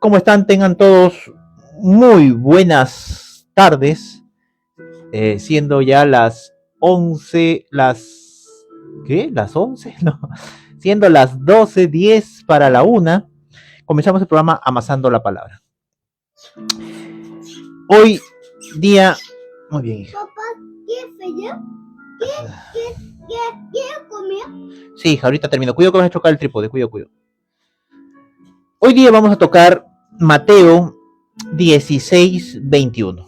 ¿Cómo están? Tengan todos muy buenas tardes, siendo ya las 11, ¿qué? ¿Las 11? No, siendo las 12:10 para la 1, comenzamos el programa Amasando la Palabra. Hoy día, muy bien, hija. Papá, ¿qué fue yo? ¿Qué comió? Sí, hija, ahorita termino. Cuidado que vas a chocar el trípode, cuidado. Hoy día vamos a tocar Mateo 16:21.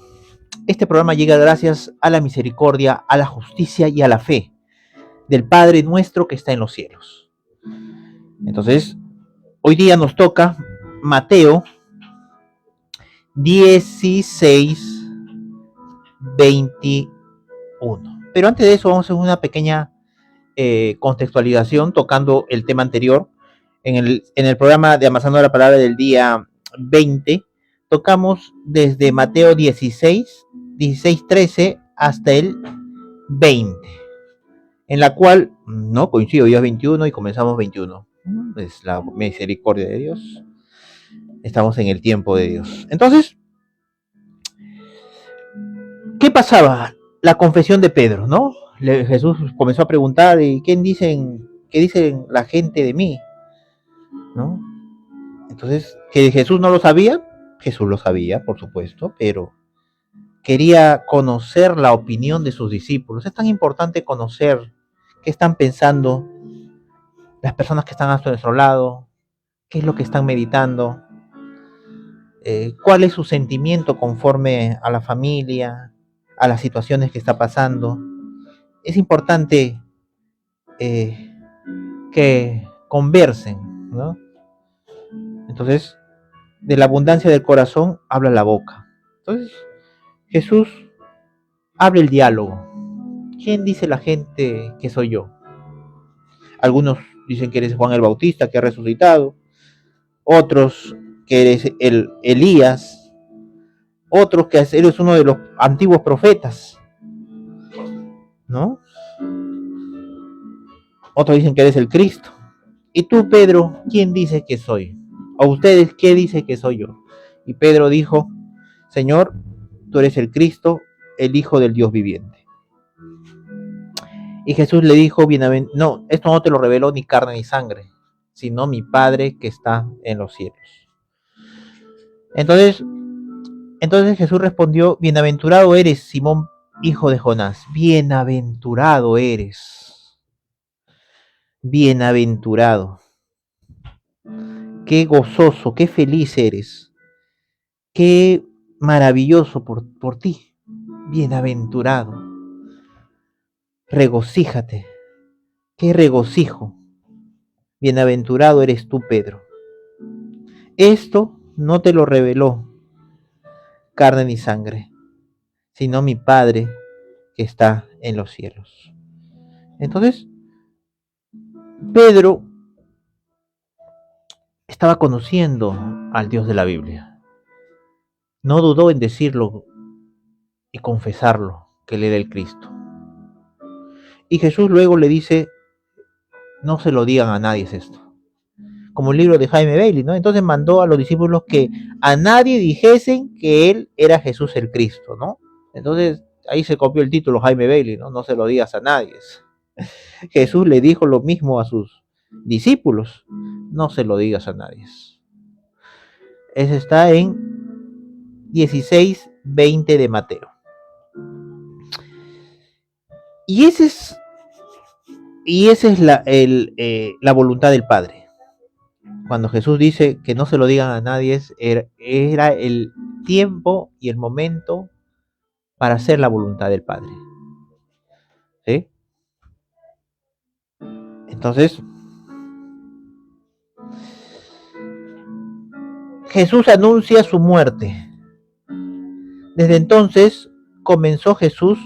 Este programa llega gracias a la misericordia, a la justicia y a la fe del Padre nuestro que está en los cielos. Entonces, hoy día nos toca Mateo 16:21. Pero antes de eso vamos a hacer una pequeña contextualización tocando el tema anterior. En el programa de Amasando la Palabra del día 20, tocamos desde Mateo 16:13 hasta el 20, en la cual no coincido, ya es 21 y comenzamos 21. Es la misericordia de Dios. Estamos en el tiempo de Dios. Entonces, ¿qué pasaba? La confesión de Pedro, ¿no? Jesús comenzó a preguntar, ¿y qué dicen la gente de mí? ¿No? Entonces, que Jesús no lo sabía, Jesús lo sabía, por supuesto, pero quería conocer la opinión de sus discípulos. Es tan importante conocer qué están pensando las personas que están a nuestro lado, qué es lo que están meditando, cuál es su sentimiento conforme a la familia, a las situaciones que está pasando. Es importante que conversen, ¿no? Entonces, de la abundancia del corazón habla la boca. Entonces, Jesús abre el diálogo. ¿Quién dice la gente que soy yo? Algunos dicen que eres Juan el Bautista, que ha resucitado. Otros que eres el Elías. Otros que eres uno de los antiguos profetas, ¿no? Otros dicen que eres el Cristo. Y tú, Pedro, ¿quién dice que soy? ¿O ustedes qué dicen que soy yo? Y Pedro dijo, Señor, tú eres el Cristo, el Hijo del Dios viviente. Y Jesús le dijo, no, esto no te lo reveló ni carne ni sangre, sino mi Padre que está en los cielos. Entonces Jesús respondió, bienaventurado eres, Simón, hijo de Jonás, bienaventurado eres, bienaventurado. Qué gozoso, qué feliz eres, qué maravilloso por ti, bienaventurado. Regocíjate, qué regocijo. Bienaventurado eres tú, Pedro. Esto no te lo reveló carne ni sangre, sino mi Padre que está en los cielos. Entonces, Pedro estaba conociendo al Dios de la Biblia. No dudó en decirlo y confesarlo, que él era el Cristo. Y Jesús luego le dice, no se lo digan a nadie esto. Como el libro de Jaime Bailey, ¿no? Entonces mandó a los discípulos que a nadie dijesen que él era Jesús el Cristo, ¿no? Entonces ahí se copió el título Jaime Bailey, ¿no? No se lo digas a nadie. Jesús le dijo lo mismo a sus discípulos, no se lo digas a nadie. Eso está en 16:20 de Mateo. Y esa es la voluntad del Padre. Cuando Jesús dice que no se lo digan a nadie, era el tiempo y el momento para hacer la voluntad del Padre. ¿Sí? Entonces, Jesús anuncia su muerte. Desde entonces comenzó Jesús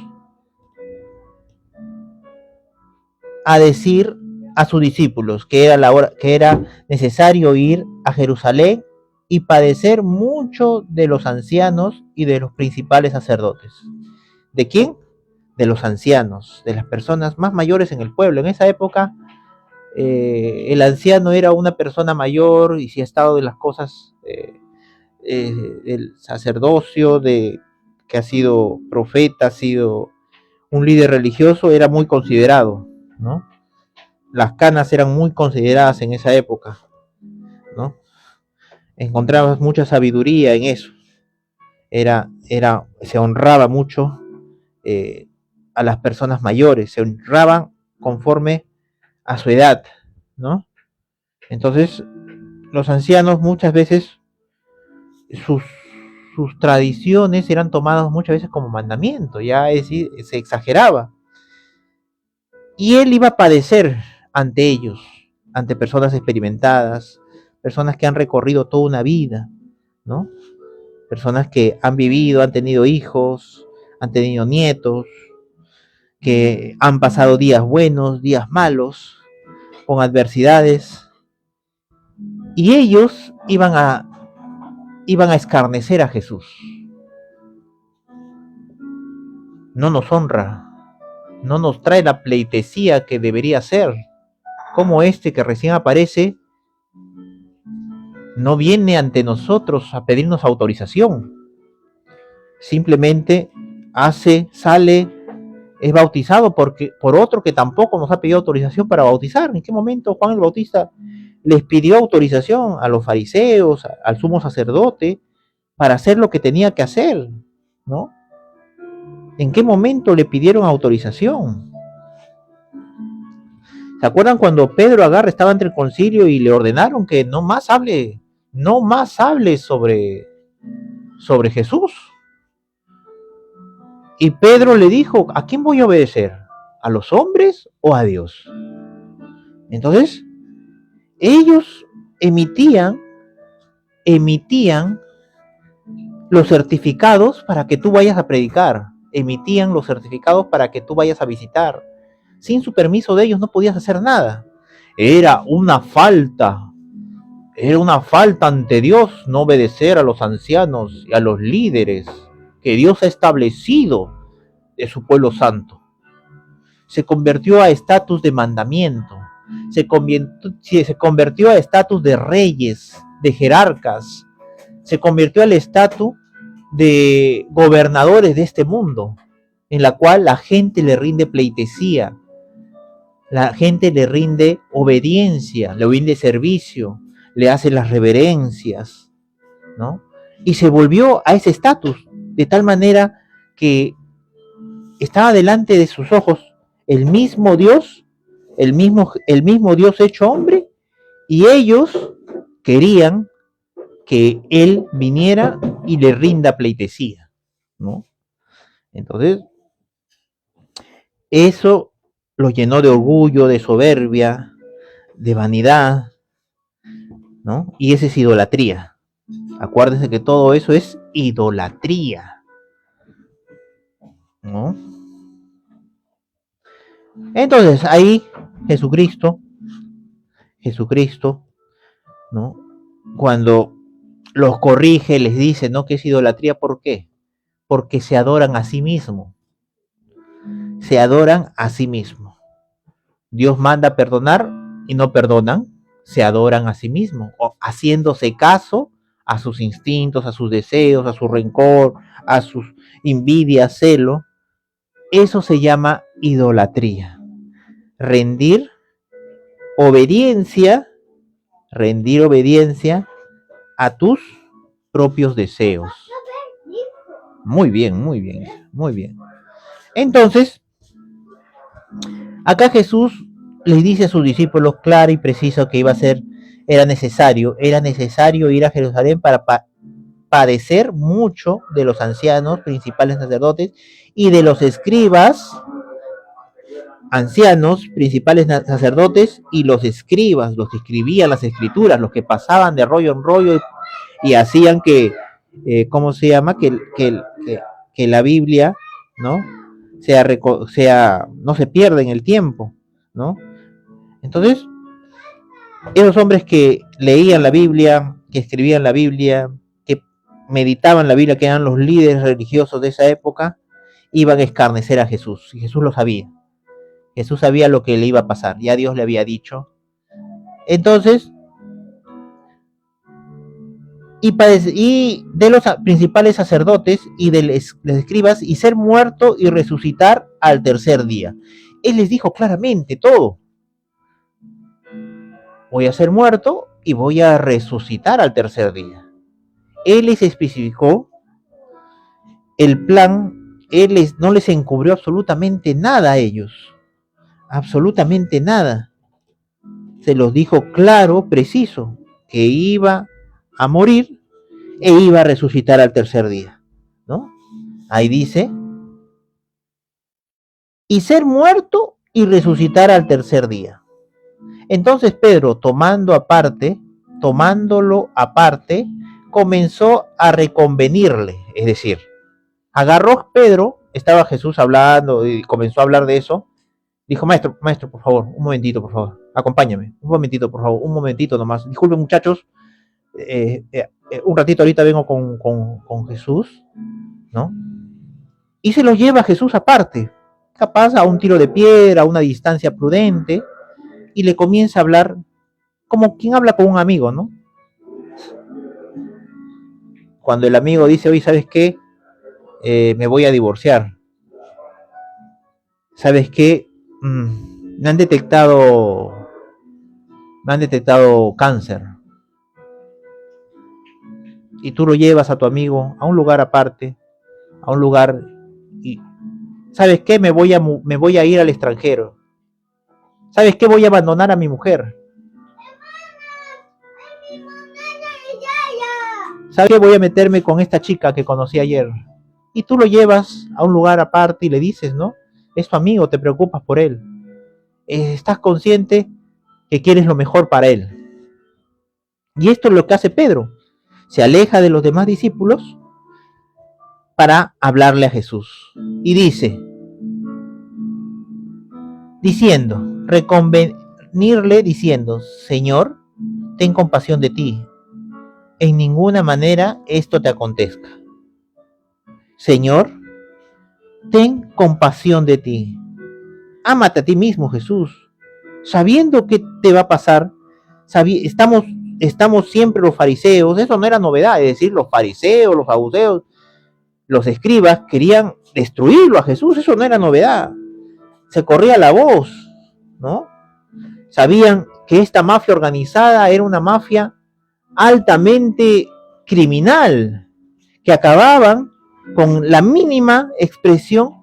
a decir a sus discípulos que era necesario ir a Jerusalén y padecer mucho de los ancianos y de los principales sacerdotes. ¿De quién? De los ancianos, de las personas más mayores en el pueblo. En esa época, el anciano era una persona mayor y si ha estado de las cosas el sacerdocio, que ha sido profeta, ha sido un líder religioso, era muy considerado, ¿no? Las canas eran muy consideradas en esa época, ¿no? Encontrabas mucha sabiduría en eso. Se honraba mucho a las personas mayores, se honraban conforme a su edad, ¿no? Entonces, los ancianos muchas veces, sus, sus tradiciones eran tomadas muchas veces como mandamiento, ya es decir, se exageraba. Y él iba a padecer ante ellos, ante personas experimentadas, personas que han recorrido toda una vida, ¿no? Personas que han vivido, han tenido hijos, han tenido nietos, que han pasado días buenos, días malos, con adversidades, y ellos iban a escarnecer a Jesús. No nos honra, no nos trae la pleitesía que debería ser, como este que recién aparece no viene ante nosotros a pedirnos autorización, simplemente sale, es bautizado por otro que tampoco nos ha pedido autorización para bautizar. ¿En qué momento Juan el Bautista les pidió autorización a los fariseos, al sumo sacerdote, para hacer lo que tenía que hacer, ¿no? ¿En qué momento le pidieron autorización? ¿Se acuerdan cuando Pedro agarra, estaba ante el concilio y le ordenaron que no más hable sobre Jesús? Y Pedro le dijo, ¿a quién voy a obedecer? ¿A los hombres o a Dios? Entonces, ellos emitían los certificados para que tú vayas a predicar, emitían los certificados para que tú vayas a visitar. Sin su permiso de ellos no podías hacer nada. Era una falta ante Dios no obedecer a los ancianos y a los líderes que Dios ha establecido de su pueblo santo. Se convirtió a estatus de mandamiento, se convirtió a estatus de reyes, de jerarcas, se convirtió al estatus de gobernadores de este mundo, en la cual la gente le rinde pleitesía, la gente le rinde obediencia, le rinde servicio, le hace las reverencias, ¿no? Y se volvió a ese estatus, de tal manera que estaba delante de sus ojos el mismo Dios, el mismo Dios hecho hombre, y ellos querían que él viniera y le rinda pleitesía, ¿no? Entonces, eso los llenó de orgullo, de soberbia, de vanidad, ¿no? Y esa es idolatría. Acuérdense que todo eso es idolatría, ¿no? Entonces, ahí Jesucristo, ¿no? Cuando los corrige, les dice, ¿no? Que es idolatría, ¿por qué? Porque se adoran a sí mismos. Se adoran a sí mismos. Dios manda perdonar y no perdonan, se adoran a sí mismos, o haciéndose caso a sus instintos, a sus deseos, a su rencor, a sus envidias, celo. Eso se llama idolatría. Rendir obediencia, rendir obediencia a tus propios deseos. Muy bien, muy bien, muy bien. Entonces, acá Jesús les dice a sus discípulos claro y preciso que era necesario ir a Jerusalén para padecer mucho de los ancianos, principales sacerdotes y de los escribas, ancianos, principales sacerdotes y los escribas, los que escribían las escrituras, los que pasaban de rollo en rollo y hacían que, ¿cómo se llama? Que la Biblia, ¿no? No se pierda en el tiempo, ¿no? Entonces, esos hombres que leían la Biblia, que escribían la Biblia, que meditaban la Biblia, que eran los líderes religiosos de esa época, iban a escarnecer a Jesús. Y Jesús lo sabía. Jesús sabía lo que le iba a pasar. Ya Dios le había dicho. Entonces, y de los principales sacerdotes y de los escribas, y ser muerto y resucitar al tercer día. Él les dijo claramente todo. Voy a ser muerto y voy a resucitar al tercer día. Él les especificó el plan, no les encubrió absolutamente nada a ellos. Absolutamente nada. Se los dijo claro, preciso, que iba a morir e iba a resucitar al tercer día, ¿no? Ahí dice, y ser muerto y resucitar al tercer día. Entonces Pedro, tomándolo aparte, comenzó a reconvenirle, es decir, agarró Pedro, estaba Jesús hablando y comenzó a hablar de eso, dijo, maestro, por favor, un momentito, por favor, acompáñame, un momentito, por favor, un momentito nomás, disculpen muchachos, un ratito ahorita vengo con Jesús, ¿no? Y se lo lleva a Jesús aparte, capaz a un tiro de piedra, a una distancia prudente, y le comienza a hablar como quien habla con un amigo, ¿no? Cuando el amigo dice, oye, ¿sabes qué? Me voy a divorciar. ¿Sabes qué? Me han detectado cáncer. Y tú lo llevas a tu amigo a un lugar aparte, a un lugar y ¿sabes qué? Me voy a ir al extranjero. ¿Sabes qué? Voy a abandonar a mi mujer. ¿Sabes qué? Voy a meterme con esta chica que conocí ayer. Y tú lo llevas a un lugar aparte y le dices, ¿no? Es tu amigo, te preocupas por él. Estás consciente que quieres lo mejor para él. Y esto es lo que hace Pedro. Se aleja de los demás discípulos para hablarle a Jesús. Y reconvenirle diciendo, Señor, ten compasión de ti. En ninguna manera esto te acontezca. Señor, ten compasión de ti. Ámate a ti mismo, Jesús. Sabiendo que te va a pasar, estamos siempre los fariseos, eso no era novedad, es decir, los fariseos, los saduceos, los escribas querían destruirlo a Jesús, eso no era novedad. Se corría la voz, ¿no? Sabían que esta mafia organizada era una mafia altamente criminal, que acababan con la mínima expresión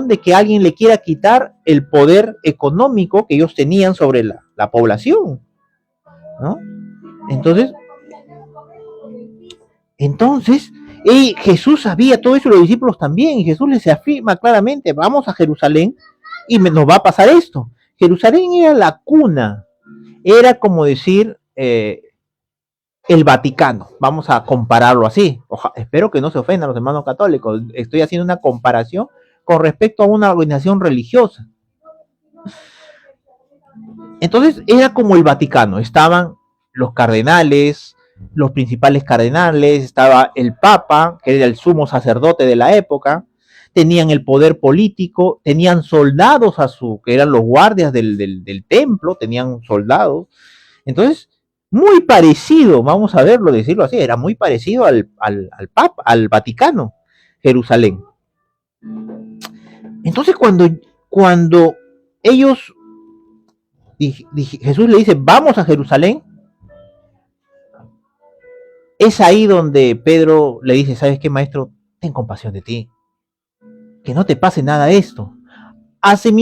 de que alguien le quiera quitar el poder económico que ellos tenían sobre la población, ¿no? Entonces, Jesús sabía todo eso, los discípulos también, y Jesús les afirma claramente, vamos a Jerusalén y nos va a pasar esto. Jerusalén era la cuna, era como decir el Vaticano, vamos a compararlo así. Espero que no se ofendan los hermanos católicos, estoy haciendo una comparación con respecto a una organización religiosa. Entonces era como el Vaticano, estaban los cardenales, los principales cardenales, estaba el Papa, que era el sumo sacerdote de la época, tenían el poder político, tenían soldados que eran los guardias del templo, tenían soldados. Entonces, muy parecido, vamos a verlo, decirlo así, era muy parecido al Papa, al Vaticano, Jerusalén. Entonces, cuando ellos, Jesús le dice, vamos a Jerusalén, es ahí donde Pedro le dice, ¿sabes qué, maestro? Ten compasión de ti. Que no te pase nada de esto. Hace un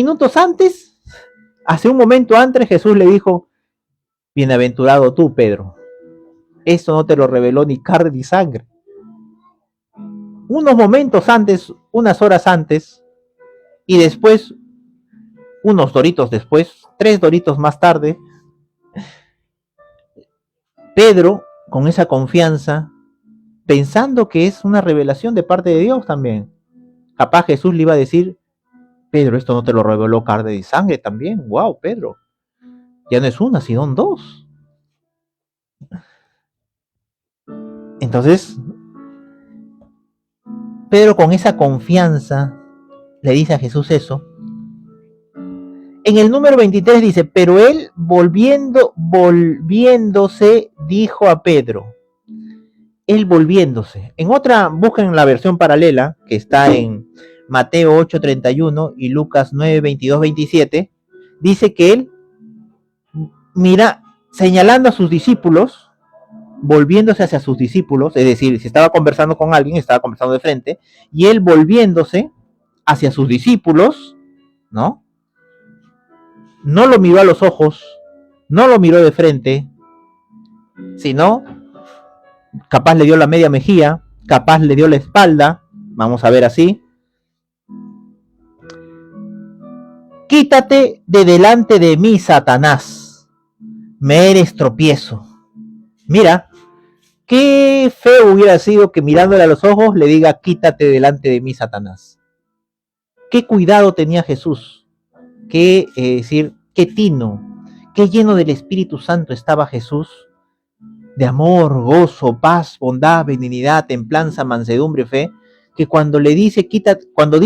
momento antes, Jesús le dijo, bienaventurado tú, Pedro. Esto no te lo reveló ni carne ni sangre. Unos momentos antes, unas horas antes, y después, unos doritos después, 3 doritos más tarde, Pedro, con esa confianza, pensando que es una revelación de parte de Dios también. Capaz Jesús le iba a decir, Pedro, esto no te lo reveló carne y sangre también. Wow, Pedro. Ya no es una, sino 2. Entonces, Pedro con esa confianza le dice a Jesús eso. En el número 23 dice, pero él volviéndose, dijo a Pedro, él volviéndose. En otra, busquen la versión paralela, que está en Mateo 8:31 y Lucas 9:22-27, dice que él, mira, señalando a sus discípulos, volviéndose hacia sus discípulos, es decir, si estaba conversando con alguien, estaba conversando de frente, y él volviéndose hacia sus discípulos, ¿no? No lo miró a los ojos, no lo miró de frente, sino capaz le dio la media mejilla, capaz le dio la espalda, vamos a ver así. Quítate de delante de mí, Satanás, me eres tropiezo. Mira, qué feo hubiera sido que mirándole a los ojos le diga, quítate delante de mí, Satanás. Qué cuidado tenía Jesús, qué qué tino, qué lleno del Espíritu Santo estaba Jesús, de amor, gozo, paz, bondad, benignidad, templanza, mansedumbre, fe, que cuando le dice, cuando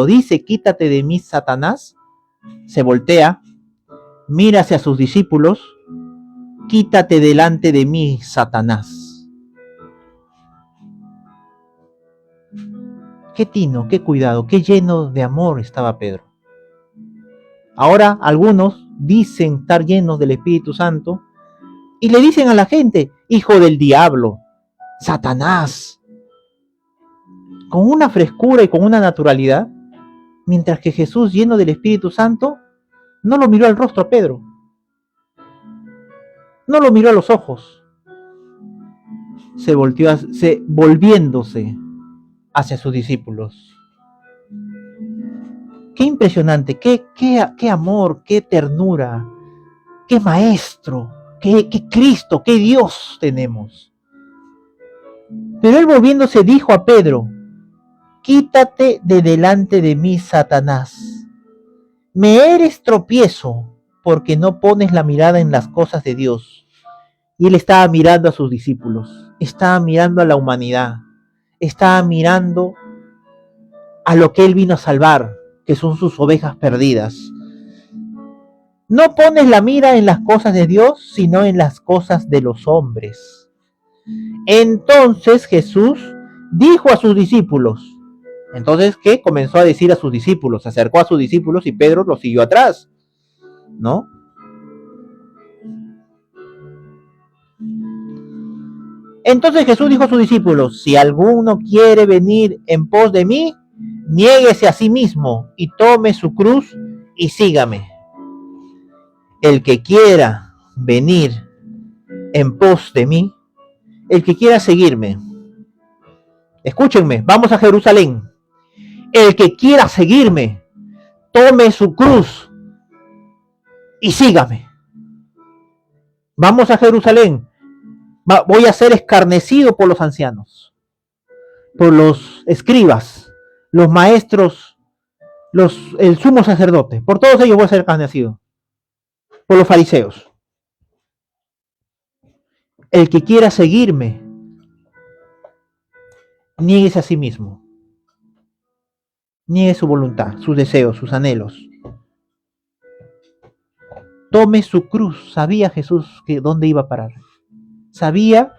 dice, quítate de mí, Satanás, se voltea, mira hacia sus discípulos, quítate delante de mí, Satanás. Qué tino, qué cuidado, qué lleno de amor estaba Pedro. Ahora algunos dicen estar llenos del Espíritu Santo y le dicen a la gente, hijo del diablo, Satanás, con una frescura y con una naturalidad, mientras que Jesús, lleno del Espíritu Santo, no lo miró al rostro a Pedro, no lo miró a los ojos, se volviéndose hacia sus discípulos. Qué impresionante, qué amor, qué ternura, qué maestro, qué Cristo, qué Dios tenemos. Pero él volviéndose dijo a Pedro, quítate de delante de mí, Satanás. Me eres tropiezo porque no pones la mirada en las cosas de Dios. Y él estaba mirando a sus discípulos, estaba mirando a la humanidad, estaba mirando a lo que él vino a salvar, que son sus ovejas perdidas. No pones la mira en las cosas de Dios, sino en las cosas de los hombres. Entonces Jesús dijo a sus discípulos, entonces, ¿qué? Comenzó a decir a sus discípulos, se acercó a sus discípulos y Pedro lo siguió atrás, ¿no? Entonces Jesús dijo a sus discípulos, si alguno quiere venir en pos de mí, niéguese a sí mismo y tome su cruz y sígame. El que quiera venir en pos de mí, el que quiera seguirme, escúchenme, vamos a Jerusalén. El que quiera seguirme, tome su cruz y sígame. Vamos a Jerusalén. Voy a ser escarnecido por los ancianos, por los escribas, los maestros, el sumo sacerdote. Por todos ellos voy a ser escarnecido. Por los fariseos. El que quiera seguirme, niéguese a sí mismo. Niegue su voluntad, sus deseos, sus anhelos. Tome su cruz. Sabía Jesús que dónde iba a parar. Sabía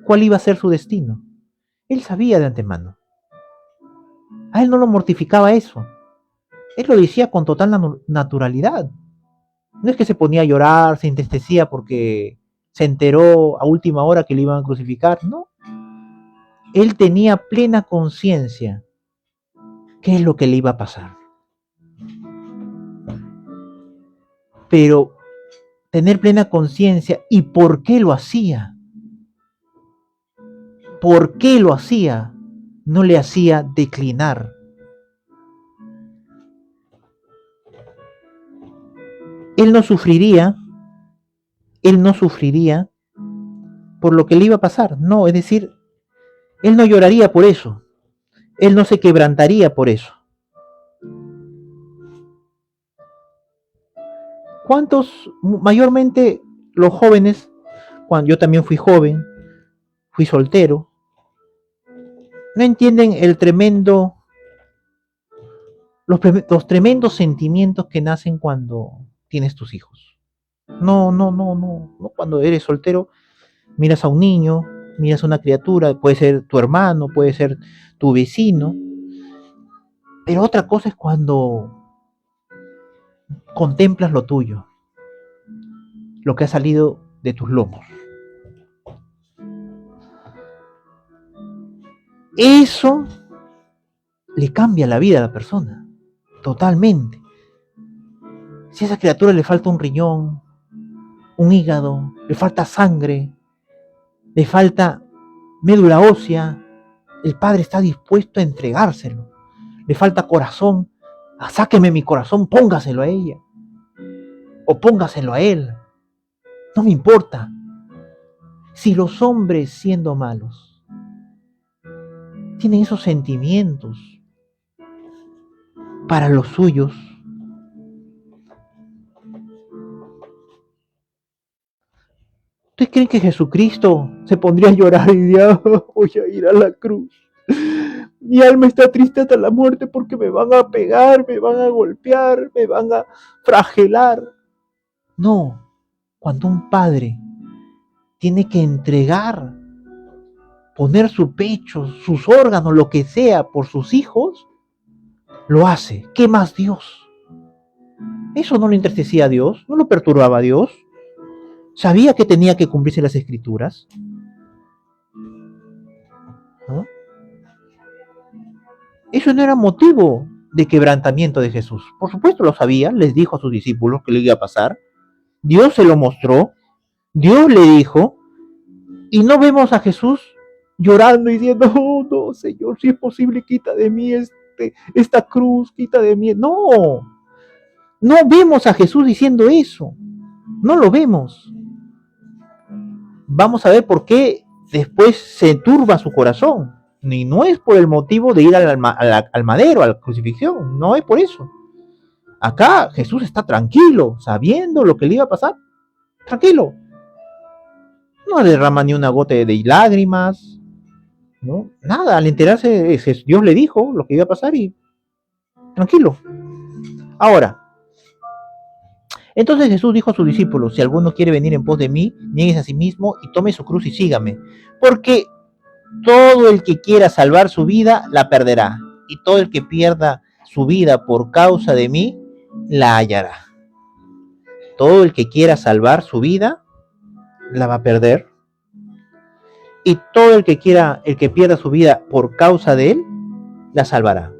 cuál iba a ser su destino. Él sabía de antemano. A él no lo mortificaba eso. Él lo decía con total naturalidad. No es que se ponía a llorar, se entristecía porque se enteró a última hora que le iban a crucificar, no. Él tenía plena conciencia qué es lo que le iba a pasar. Pero tener plena conciencia y por qué lo hacía. ¿Por qué lo hacía? No le hacía declinar. Él no sufriría por lo que le iba a pasar. No, es decir, él no lloraría por eso. Él no se quebrantaría por eso. ¿Cuántos, mayormente los jóvenes, cuando yo también fui joven, fui soltero, no entienden el tremendo los tremendos sentimientos que nacen cuando tienes tus hijos. No cuando eres soltero, miras a un niño, miras a una criatura, puede ser tu hermano, puede ser tu vecino, pero otra cosa es cuando contemplas lo tuyo, lo que ha salido de tus lomos. Eso le cambia la vida a la persona, totalmente. Si a esa criatura le falta un riñón, un hígado, le falta sangre, le falta médula ósea, el padre está dispuesto a entregárselo. Le falta corazón, sáqueme mi corazón, póngaselo a ella o póngaselo a él. No me importa. Si los hombres, siendo malos, tienen esos sentimientos para los suyos, ¿ustedes creen que Jesucristo se pondría a llorar y diría, voy a ir a la cruz? Mi alma está triste hasta la muerte porque me van a pegar, me van a golpear, me van a flagelar. No, cuando un padre tiene que entregar, poner su pecho, sus órganos, lo que sea, por sus hijos, lo hace. ¿Qué más Dios? Eso no le entristecía a Dios, no lo perturbaba a Dios. Sabía que tenía que cumplirse las escrituras. ¿No? Eso no era motivo de quebrantamiento de Jesús. Por supuesto lo sabía, les dijo a sus discípulos que le iba a pasar. Dios se lo mostró, Dios le dijo, y no vemos a Jesús llorando y diciendo, oh, no, Señor, si es posible, quita de mí esta cruz, quita de mí. No vemos a Jesús diciendo eso, no lo vemos. Vamos a ver por qué después se turba su corazón. Y no es por el motivo de ir al madero, a la crucifixión, no es por eso. Acá Jesús está tranquilo, sabiendo lo que le iba a pasar, tranquilo. No derrama ni una gota de lágrimas, ¿no? Nada, al enterarse, Dios le dijo lo que iba a pasar y tranquilo. Ahora, entonces Jesús dijo a sus discípulos, si alguno quiere venir en pos de mí, nieguese a sí mismo y tome su cruz y sígame. Porque todo el que quiera salvar su vida, la perderá. Y todo el que pierda su vida por causa de mí, la hallará. Todo el que quiera salvar su vida, la va a perder. Y todo el que pierda su vida por causa de él, la salvará.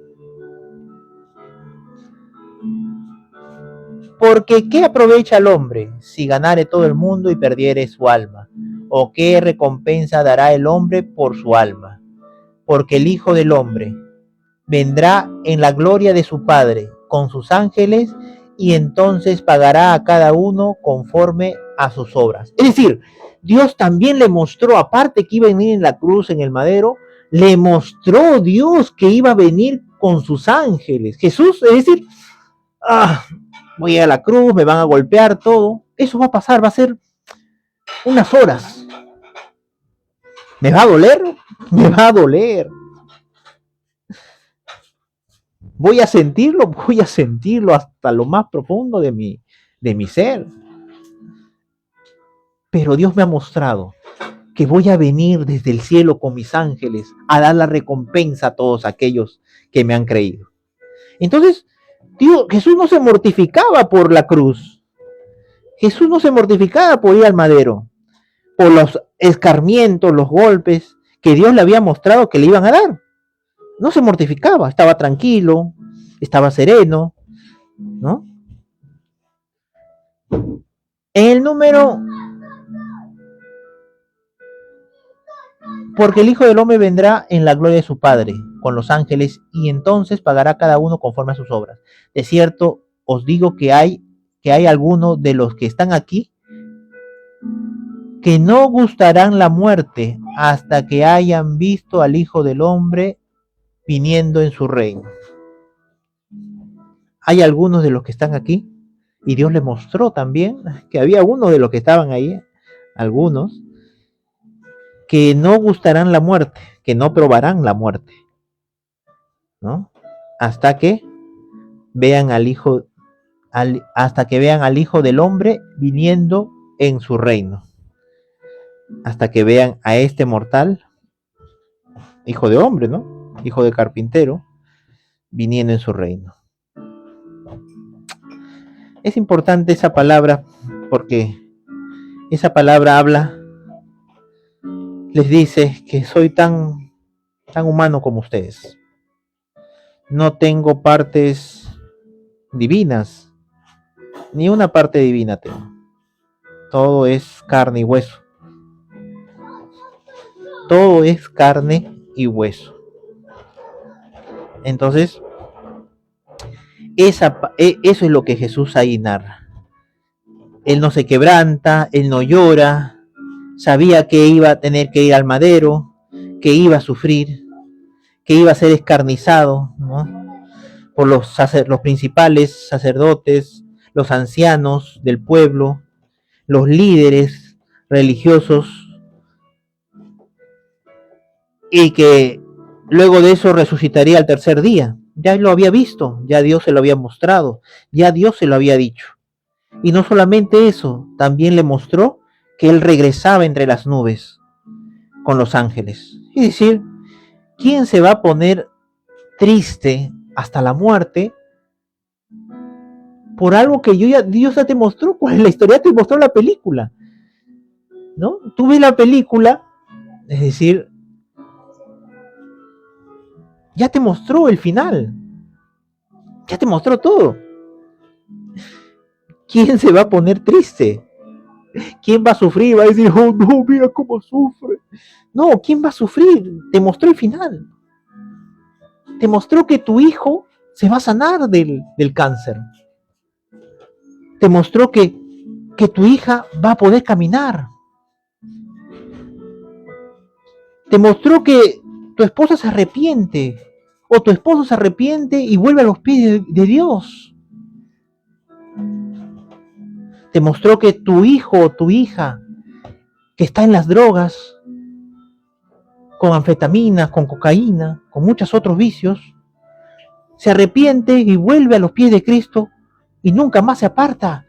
Porque ¿qué aprovecha el hombre si ganare todo el mundo y perdiere su alma? ¿O qué recompensa dará el hombre por su alma? Porque el Hijo del Hombre vendrá en la gloria de su Padre con sus ángeles y entonces pagará a cada uno conforme a sus obras. Es decir, Dios también le mostró, aparte que iba a venir en la cruz, en el madero, le mostró Dios que iba a venir con sus ángeles. Jesús, es decir, voy a ir a la cruz, me van a golpear, todo. Eso va a pasar, va a ser unas horas. ¿Me va a doler? Me va a doler. Voy a sentirlo hasta lo más profundo de mi ser. Pero Dios me ha mostrado que voy a venir desde el cielo con mis ángeles a dar la recompensa a todos aquellos que me han creído. Entonces, Jesús no se mortificaba por la cruz. Jesús no se mortificaba por ir al madero, por los escarmientos, los golpes que Dios le había mostrado que le iban a dar. No se mortificaba, estaba tranquilo, estaba sereno, ¿no? En el número, porque el Hijo del Hombre vendrá en la gloria de su Padre con los ángeles y entonces pagará cada uno conforme a sus obras. De cierto, os digo que hay algunos de los que están aquí que no gustarán la muerte hasta que hayan visto al Hijo del Hombre viniendo en su reino. Hay algunos de los que están aquí, y Dios le mostró también que había algunos de los que estaban ahí, algunos, que no gustarán la muerte, que no probarán la muerte, ¿no? Hasta que vean al Hijo, hasta que vean al Hijo del Hombre viniendo en su reino. Hasta que vean a este mortal, hijo de hombre, ¿no? Hijo de carpintero, viniendo en su reino. Es importante esa palabra porque esa palabra habla, les dice que soy tan humano como ustedes. No tengo partes divinas, ni una parte divina tengo. Todo es carne y hueso. Todo es carne y hueso. Entonces, eso es lo que Jesús ahí narra. Él no se quebranta, él no llora, sabía que iba a tener que ir al madero, que iba a sufrir, que iba a ser escarnizado, ¿no? Por los principales sacerdotes, los ancianos del pueblo, los líderes religiosos, y que luego de eso resucitaría al tercer día. Ya lo había visto, ya Dios se lo había mostrado, ya Dios se lo había dicho. Y no solamente eso, también le mostró que él regresaba entre las nubes con los ángeles. Es decir, ¿quién se va a poner triste hasta la muerte por algo que Dios ya te mostró? ¿Cuál es la historia? Te mostró la película, ¿no? Tú ves la película, es decir, ya te mostró el final, ya te mostró todo. ¿Quién se va a poner triste? ¿Quién va a sufrir? Va a decir, oh no, mira cómo sufre. No, ¿quién va a sufrir? Te mostró el final. Te mostró que tu hijo se va a sanar del cáncer. Te mostró que tu hija va a poder caminar. Te mostró que tu esposa se arrepiente, o tu esposo se arrepiente y vuelve a los pies de Dios. Te mostró que tu hijo o tu hija que está en las drogas, con anfetaminas, con cocaína, con muchos otros vicios, se arrepiente y vuelve a los pies de Cristo y nunca más se aparta.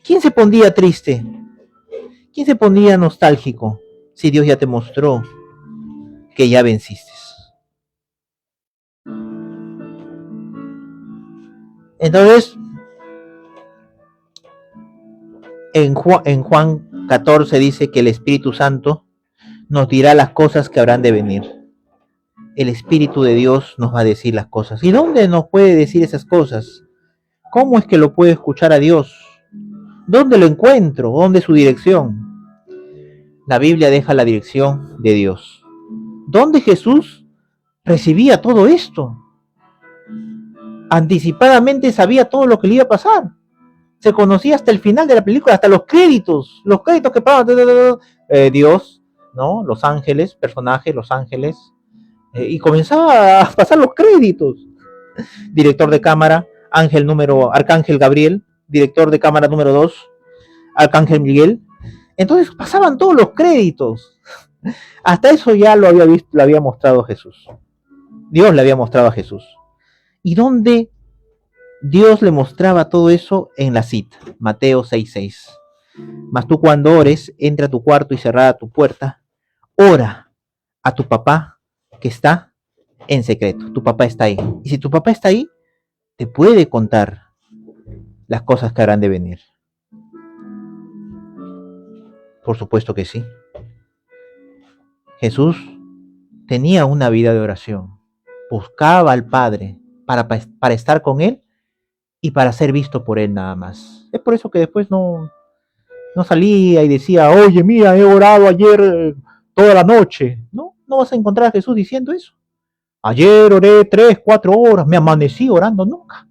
¿Quién se pondría triste? ¿Quién se pondría nostálgico si Dios ya te mostró que ya venciste? Entonces, en Juan 14 dice que el Espíritu Santo nos dirá las cosas que habrán de venir. El Espíritu de Dios nos va a decir las cosas. ¿Y dónde nos puede decir esas cosas? ¿Cómo es que lo puedo escuchar a Dios? ¿Dónde lo encuentro? ¿Dónde es su dirección? La Biblia deja la dirección de Dios. ¿Dónde Jesús recibía todo esto? Anticipadamente sabía todo lo que le iba a pasar. Se conocía hasta el final de la película, hasta los créditos que pasaban, Dios, ¿no? Los ángeles, personajes, los ángeles, y comenzaba a pasar los créditos. Director de cámara, Arcángel Gabriel, director de cámara número 2, Arcángel Miguel. Entonces pasaban todos los créditos. Hasta eso ya lo había mostrado Jesús. Dios le había mostrado a Jesús. ¿Y dónde Dios le mostraba todo eso? En la cita, Mateo 6:6. Mas tú cuando ores, entra a tu cuarto y cerrada tu puerta, ora a tu papá que está en secreto. Tu papá está ahí. Y si tu papá está ahí, te puede contar las cosas que habrán de venir. Por supuesto que sí. Jesús tenía una vida de oración. Buscaba al Padre para estar con Él y para ser visto por Él nada más. Es por eso que después no salía y decía, oye, mira, he orado ayer toda la noche. No vas a encontrar a Jesús diciendo eso. Ayer oré 3, 4 horas, me amanecí orando. Nunca.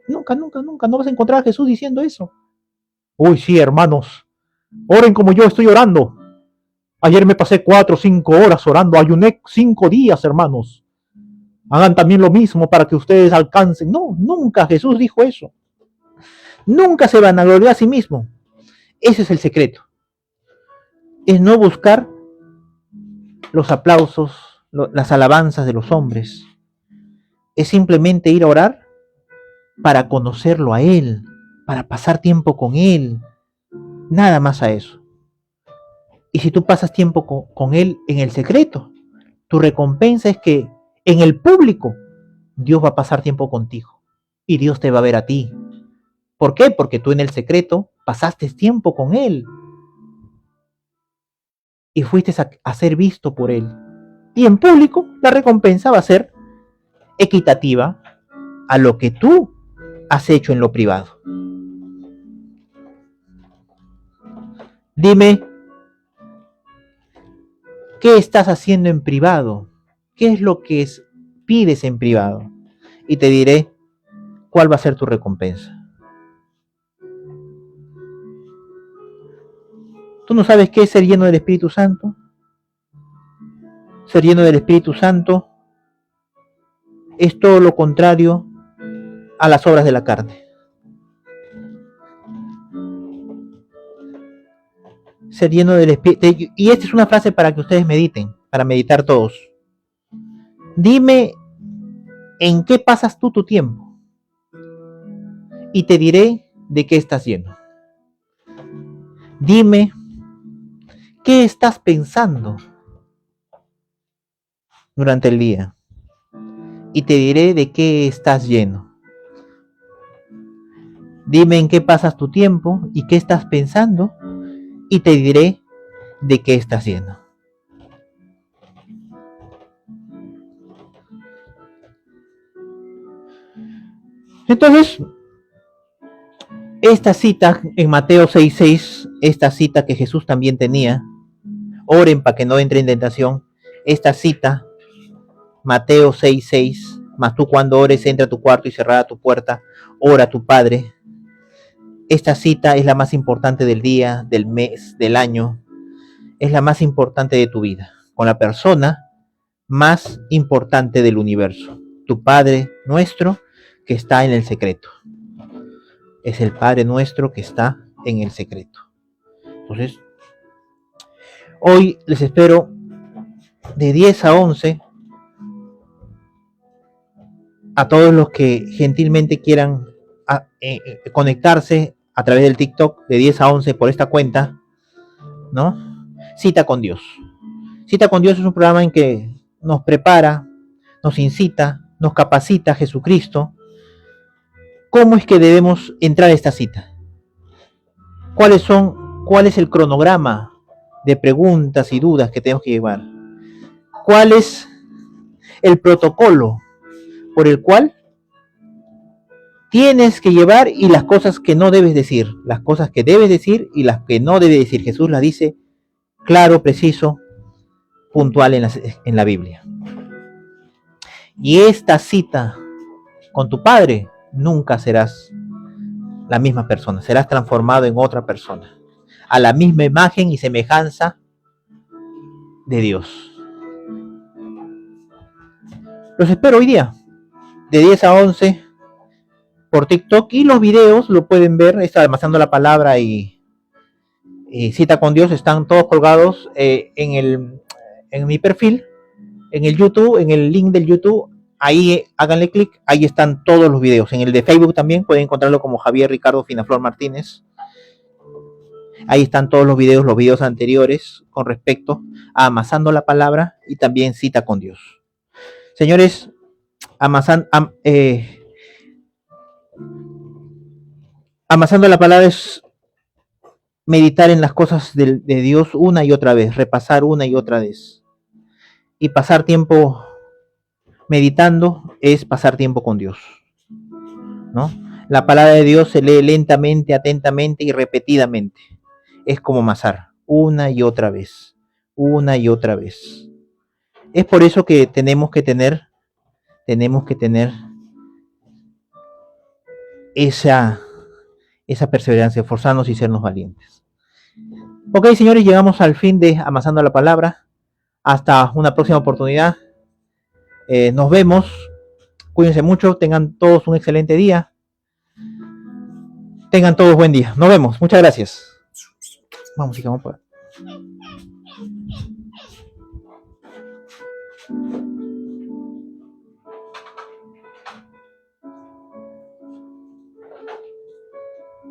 No vas a encontrar a Jesús diciendo eso. Uy, sí, hermanos, oren como yo estoy orando. Ayer me pasé 4 o 5 horas orando, ayuné 5 días, hermanos. Hagan también lo mismo para que ustedes alcancen. No, nunca Jesús dijo eso. Nunca se vanaglorió a sí mismo. Ese es el secreto. Es no buscar los aplausos, las alabanzas de los hombres. es simplemente ir a orar para conocerlo a Él, para pasar tiempo con Él, nada más a eso. Y si tú pasas tiempo con Él en el secreto, tu recompensa es que en el público Dios va a pasar tiempo contigo y Dios te va a ver a ti. ¿Por qué? Porque tú en el secreto pasaste tiempo con Él y fuiste a ser visto por Él. Y en público la recompensa va a ser equitativa a lo que tú has hecho en lo privado. Dime, ¿qué estás haciendo en privado? ¿Qué es lo que pides en privado? Y te diré cuál va a ser tu recompensa. ¿Tú no sabes qué es ser lleno del Espíritu Santo? Ser lleno del Espíritu Santo es todo lo contrario a las obras de la carne. Ser lleno del Espíritu. Y esta es una frase para que ustedes mediten, para meditar todos. Dime en qué pasas tú tu tiempo y te diré de qué estás lleno. Dime qué estás pensando durante el día y te diré de qué estás lleno. Dime en qué pasas tu tiempo y qué estás pensando y te diré de qué estás lleno. Entonces, esta cita en Mateo 6:6, esta cita que Jesús también tenía, oren para que no entre en tentación, esta cita, Mateo 6:6, mas tú cuando ores entra a tu cuarto y cerrada tu puerta, ora a tu Padre. Esta cita es la más importante del día, del mes, del año, es la más importante de tu vida, con la persona más importante del universo, tu Padre nuestro que está en el secreto. Es el Padre nuestro que está en el secreto. Entonces, hoy les espero de 10 a 11 a todos los que gentilmente quieran conectarse a través del TikTok de 10 a 11 por esta cuenta, ¿no? Cita con Dios. Cita con Dios es un programa en que nos prepara, nos incita, nos capacita Jesucristo. ¿Cómo es que debemos entrar a esta cita? ¿Cuál es el cronograma de preguntas y dudas que tenemos que llevar? ¿Cuál es el protocolo por el cual tienes que llevar y las cosas que no debes decir? Las cosas que debes decir y las que no debes decir. Jesús las dice claro, preciso, puntual en la Biblia. Y esta cita con tu Padre, nunca serás la misma persona, serás transformado en otra persona, a la misma imagen y semejanza de Dios. Los espero hoy día, de 10 a 11, por TikTok, y los videos lo pueden ver, está Almacenando la Palabra y Cita con Dios, están todos colgados en mi perfil, en el YouTube, en el link del YouTube. Ahí háganle clic, ahí están todos los videos. En el de Facebook también pueden encontrarlo como Javier Ricardo Finaflor Martínez. Ahí están todos los videos anteriores con respecto a Amasando la Palabra y también Cita con Dios. Señores, Amasando la Palabra es meditar en las cosas de Dios una y otra vez, repasar una y otra vez. Y pasar tiempo meditando es pasar tiempo con Dios, ¿no? La palabra de Dios se lee lentamente, atentamente y repetidamente. Es como amasar una y otra vez, una y otra vez. Es por eso que tenemos que tener esa perseverancia, esforzarnos y sernos valientes. Ok, señores, llegamos al fin de Amasando la Palabra. Hasta una próxima oportunidad. Nos vemos. Cuídense mucho. Tengan todos un excelente día. Tengan todos buen día. Nos vemos. Muchas gracias. Vamos, sigamos por ahí.